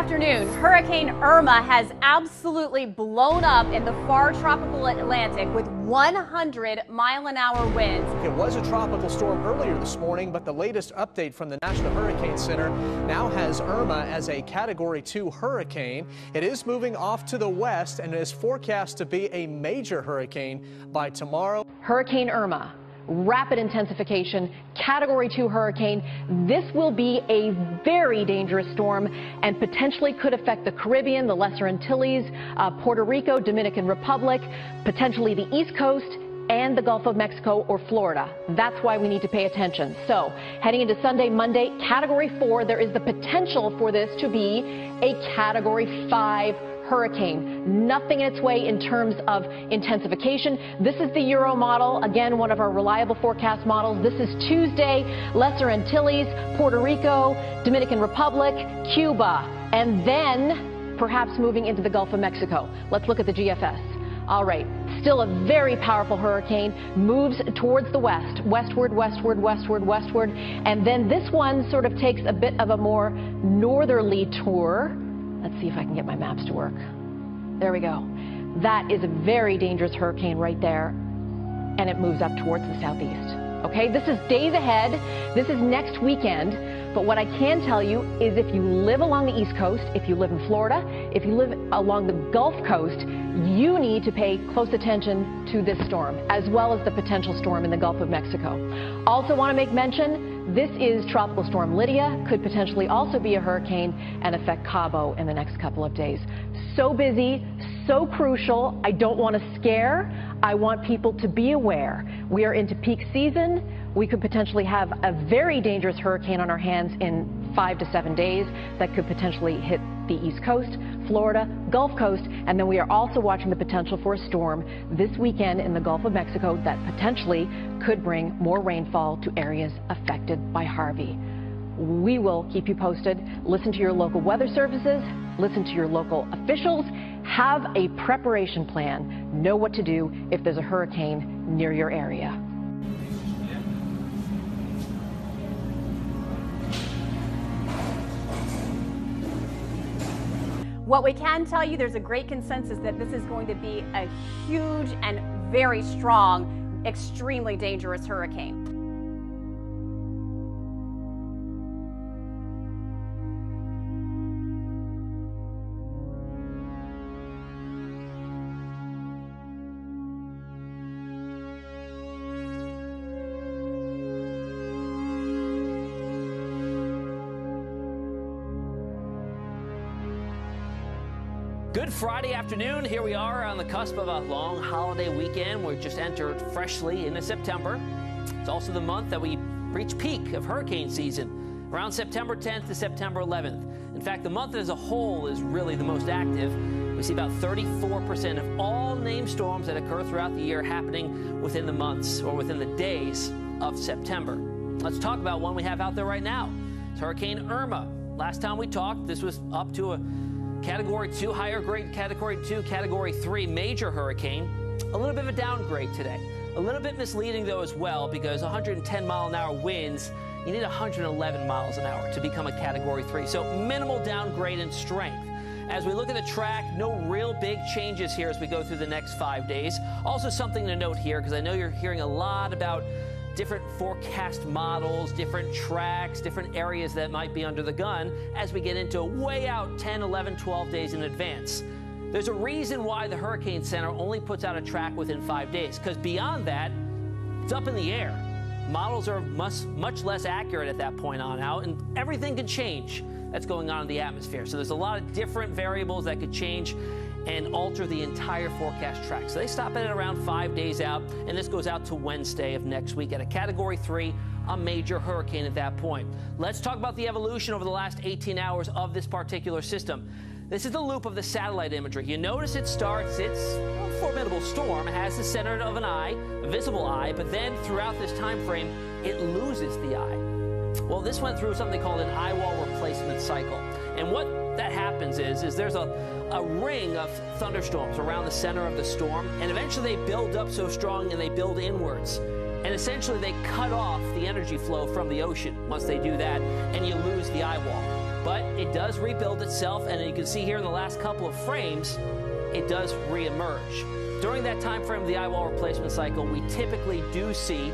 afternoon. Hurricane Irma has absolutely blown up in the far tropical Atlantic with 100-mile-an-hour winds. It was a tropical storm earlier this morning, but the latest update from the National Hurricane Center now has Irma as a Category 2 hurricane. It is moving off to the west and is forecast to be a major hurricane by tomorrow. Hurricane Irma. Rapid intensification, Category 2 hurricane. This will be a very dangerous storm and potentially could affect the Caribbean, the Lesser Antilles, Puerto Rico, Dominican Republic, potentially the East Coast and the Gulf of Mexico or Florida. That's why we need to pay attention. So heading into Sunday, Monday, Category 4, there is the potential for this to be a Category 5 hurricane. Nothing in its way in terms of intensification. This is the Euro model, again, one of our reliable forecast models. This is Tuesday, Lesser Antilles, Puerto Rico, Dominican Republic, Cuba, and then perhaps moving into the Gulf of Mexico. Let's look at the GFS. All right, still a very powerful hurricane, moves towards the west, westward, westward, westward, westward, and then this one sort of takes a bit of a more northerly tour. Let's see if I can get my maps to work. There we go. That is a very dangerous hurricane right there, and it moves up towards the southeast. Okay, this is days ahead. This is next weekend. But what I can tell you is if you live along the East Coast, if you live in Florida, if you live along the Gulf Coast, you need to pay close attention to this storm, as well as the potential storm in the Gulf of Mexico. Also want to make mention, this is Tropical Storm Lydia, could potentially also be a hurricane and affect Cabo in the next couple of days. So busy, so crucial. I don't want to scare. I want people to be aware. We are into peak season. We could potentially have a very dangerous hurricane on our hands in 5 to 7 days that could potentially hit the East Coast, Florida, Gulf Coast, and then we are also watching the potential for a storm this weekend in the Gulf of Mexico that potentially could bring more rainfall to areas affected by Harvey. We will keep you posted. Listen to your local weather services, listen to your local officials, have a preparation plan, know what to do if there's a hurricane near your area. What we can tell you, there's a great consensus that this is going to be a huge and very strong, extremely dangerous hurricane. Good Friday afternoon. Here we are on the cusp of a long holiday weekend. We've just entered freshly into September. It's also the month that we reach peak of hurricane season, around September 10th to September 11th. In fact, the month as a whole is really the most active. We see about 34% of all named storms that occur throughout the year happening within the months or within the days of September. Let's talk about one we have out there right now. It's Hurricane Irma. Last time we talked, this was up to a Category 2, higher grade Category 2, Category 3 major hurricane. A little bit of a downgrade today. A little bit misleading, though, as well, because 110-mile-an-hour winds, you need 111 miles an hour to become a Category 3. So minimal downgrade in strength. As we look at the track, no real big changes here as we go through the next 5 days. Also something to note here, because I know you're hearing a lot about different forecast models, different tracks, different areas that might be under the gun as we get into way out 10, 11, 12 days in advance. There's a reason why the Hurricane Center only puts out a track within 5 days, because beyond that, it's up in the air. Models are much less accurate at that point on out, and everything can change that's going on in the atmosphere. So there's a lot of different variables that could change and alter the entire forecast track. So they stop at around 5 days out, and this goes out to Wednesday of next week at a Category 3, a major hurricane at that point. Let's talk about the evolution over the last 18 hours of this particular system. This is the loop of the satellite imagery. You notice it starts, it's a formidable storm. It has the center of an eye, a visible eye, but then throughout this time frame, it loses the eye. Well, this went through something called an eye wall replacement cycle. And what that happens is there's a ring of thunderstorms around the center of the storm, and eventually they build up so strong and they build inwards. And essentially they cut off the energy flow from the ocean once they do that, and you lose the eye wall. But it does rebuild itself, and you can see here in the last couple of frames, it does reemerge. During that time frame of the eye wall replacement cycle, we typically do see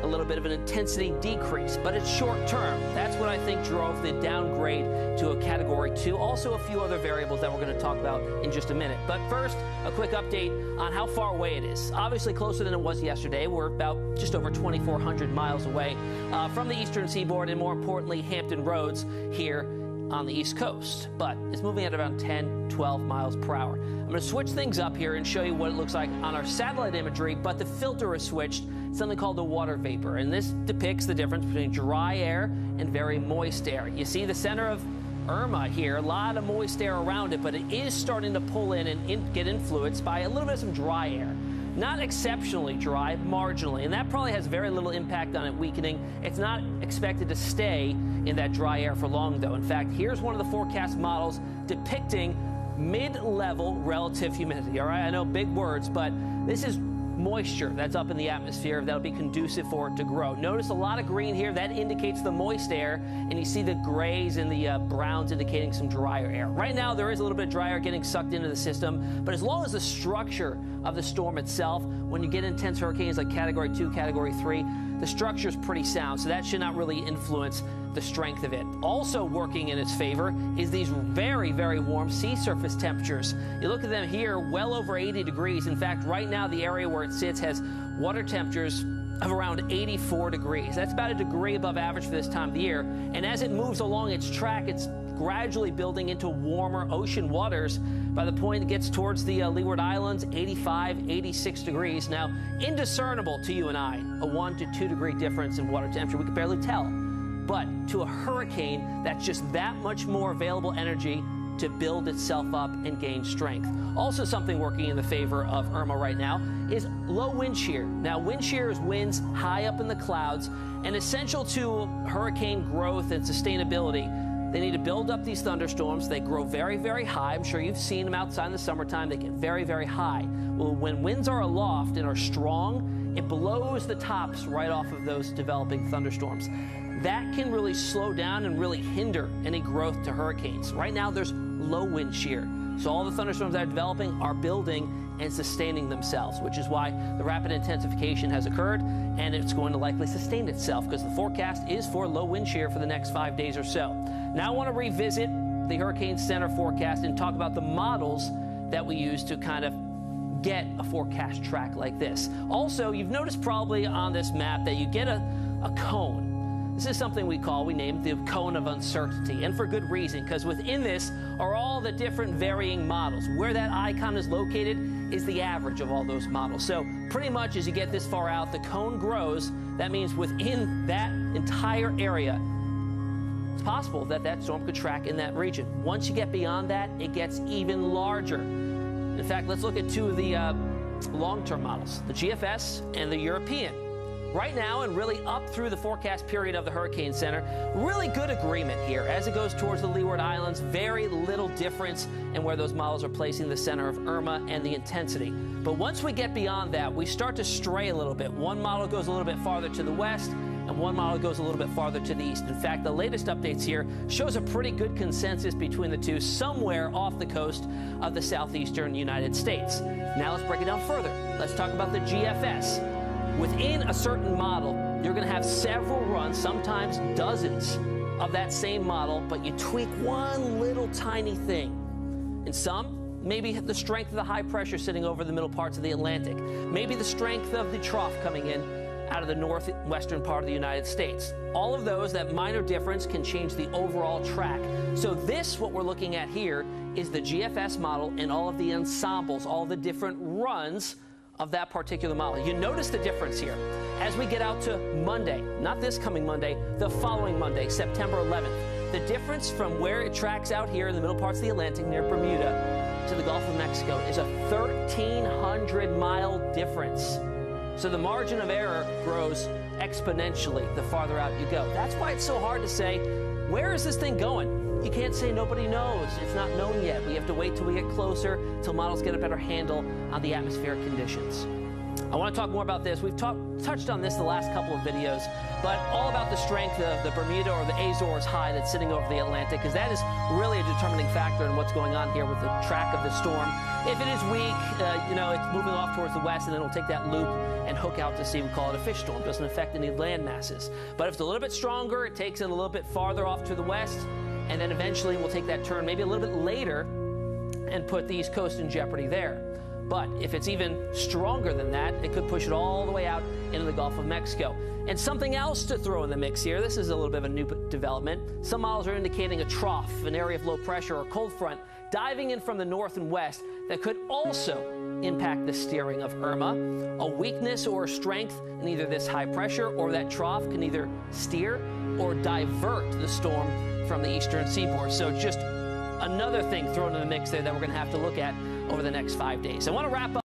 a little bit of an intensity decrease, but it's short term. That's what I think drove the downgrade to a Category 2. Also a few other variables that we're going to talk about in just a minute. But first, a quick update on how far away it is. Obviously closer than it was yesterday. We're about just over 2,400 miles away from the eastern seaboard, and more importantly, Hampton Roads here on the East Coast. But it's moving at around 10, 12 miles per hour. I'm going to switch things up here and show you what it looks like on our satellite imagery, but the filter is switched, something called the water vapor, and this depicts the difference between dry air and very moist air. You see the center of IRMA here, a lot of moist air around it, but it is starting to pull in and get influenced by a little bit of some dry air. Not exceptionally dry, marginally, and that probably has very little impact on it weakening. It's not expected to stay in that dry air for long, though. In fact, here's one of the forecast models depicting mid-level relative humidity. All right, I know big words, but this is moisture that's up in the atmosphere that'll be conducive for it to grow. Notice a lot of green here. That indicates the moist air, and you see the grays and the browns indicating some drier air. Right now, there is a little bit of dry air getting sucked into the system, but as long as the structure of the storm itself, when you get intense hurricanes like Category 2, Category 3, the structure is pretty sound, so that should not really influence the strength of it. Also working in its favor is these very, very warm sea surface temperatures. You look at them here, well over 80 degrees. In fact, right now, the area where it sits has water temperatures of around 84 degrees. That's about a degree above average for this time of the year. And as it moves along its track, it's gradually building into warmer ocean waters. By the point it gets towards the Leeward Islands, 85, 86 degrees. Now, indiscernible to you and I, a 1 to 2 degree difference in water temperature. We could barely tell. But to a hurricane, that's just that much more available energy to build itself up and gain strength. Also something working in the favor of IRMA right now is low wind shear. Now, wind shear is winds high up in the clouds, and essential to hurricane growth and sustainability. They need to build up these thunderstorms. They grow very, very high. I'm sure you've seen them outside in the summertime. They get very, very high. Well, when winds are aloft and are strong, it blows the tops right off of those developing thunderstorms. That can really slow down and really hinder any growth to hurricanes. Right now, there's low wind shear. So all the thunderstorms that are developing are building and sustaining themselves, which is why the rapid intensification has occurred, and it's going to likely sustain itself because the forecast is for low wind shear for the next 5 days or so. Now I want to revisit the Hurricane Center forecast and talk about the models that we use to kind of get a forecast track like this. Also, you've noticed probably on this map that you get a cone. This is something we named the cone of uncertainty, and for good reason, because within this are all the different varying models. Where that icon is located is the average of all those models. So pretty much as you get this far out, the cone grows. That means within that entire area, it's possible that that storm could track in that region. Once you get beyond that, it gets even larger. In fact, let's look at two of the long-term models, the GFS and the European. Right now, and really up through the forecast period of the Hurricane Center, really good agreement here. As it goes towards the Leeward Islands, very little difference in where those models are placing the center of IRMA and the intensity. But once we get beyond that, we start to stray a little bit. One model goes a little bit farther to the west, and one model goes a little bit farther to the east. In fact, the latest updates here shows a pretty good consensus between the two, somewhere off the coast of the southeastern United States. Now let's break it down further. Let's talk about the GFS. Within a certain model, you're going to have several runs, sometimes dozens, of that same model, but you tweak one little tiny thing. In some, maybe the strength of the high pressure sitting over the middle parts of the Atlantic, maybe the strength of the trough coming in out of the northwestern part of the United States. All of those, that minor difference can change the overall track. So this, what we're looking at here, is the GFS model and all of the ensembles, all the different runs of that particular model. You notice the difference here. As we get out to Monday, not this coming Monday, the following Monday, September 11th, the difference from where it tracks out here in the middle parts of the Atlantic near Bermuda to the Gulf of Mexico is a 1,300-mile difference. So the margin of error grows exponentially the farther out you go. That's why it's so hard to say, where is this thing going? You can't say nobody knows. It's not known yet. We have to wait till we get closer, till models get a better handle on the atmospheric conditions. I want to talk more about this. We've touched on this the last couple of videos, but all about the strength of the Bermuda or the Azores high that's sitting over the Atlantic, because that is really a determining factor in what's going on here with the track of the storm. If it is weak, it's moving off towards the west, and then it'll take that loop and hook out to sea. We call it a fish storm. It doesn't affect any land masses. But if it's a little bit stronger, it takes it a little bit farther off to the west, and then eventually we'll take that turn maybe a little bit later and put the East Coast in jeopardy there. But if it's even stronger than that, it could push it all the way out into the Gulf of Mexico. And something else to throw in the mix here, this is a little bit of a new development. Some models are indicating a trough, an area of low pressure or cold front diving in from the north and west that could also impact the steering of Irma. A weakness or a strength in either this high pressure or that trough can either steer or divert the storm from the eastern seaboard. So just another thing thrown in the mix there that we're going to have to look at over the next 5 days. I want to wrap up